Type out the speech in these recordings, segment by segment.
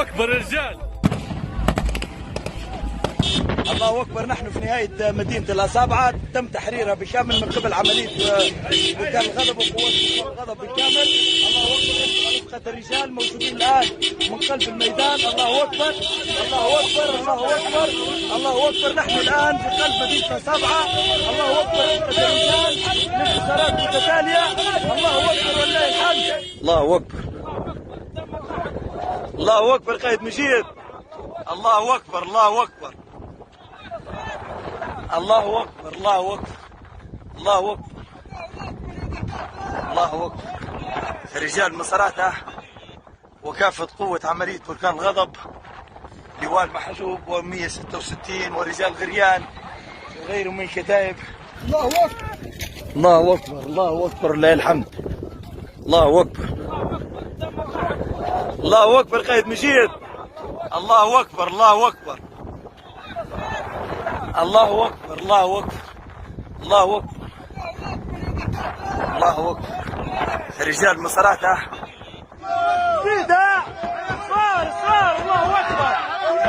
اكبر يا رجال. الله اكبر. نحن في نهايه مدينه الأصابعة، تم تحريرها بالكامل من قبل عمليه بركان الغضب وقوات الغضب بالكامل. الله اكبر. رفقه الرجال موجودين الان من قلب الميدان. الله اكبر الله اكبر الله اكبر الله اكبر. نحن الان في قلب مدينه الأصابعة. الله اكبر. رفقه الرجال لانتصارات متتاليه. الله اكبر ولله الحمد. الله اكبر الله اكبر. قائد مجيد. الله اكبر الله اكبر الله اكبر الله اكبر الله اكبر الله اكبر. رجال مساراته وكافة قوة عملية بركان الغضب، لواء المحجوب و166 ورجال غريان وغيره من كتائب. الله اكبر الله اكبر الله اكبر لله الحمد. الله اكبر الله اكبر. قائد مجيد. الله اكبر الله اكبر الله اكبر الله اكبر الله اكبر الله اكبر. رجال مساراته فداء صار. الله اكبر.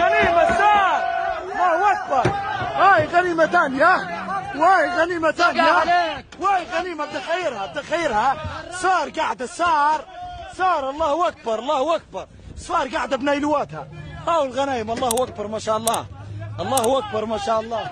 غنيمه صار. الله اكبر. هاي غنيمه ثانيه. واي غنيمه ثانيه. واي غنيمه بتخيرها. صار قاعده صار. الله اكبر الله اكبر. صار قاعده بنيلواتها. هاو الغنايم. الله اكبر ما شاء الله. الله اكبر ما شاء الله.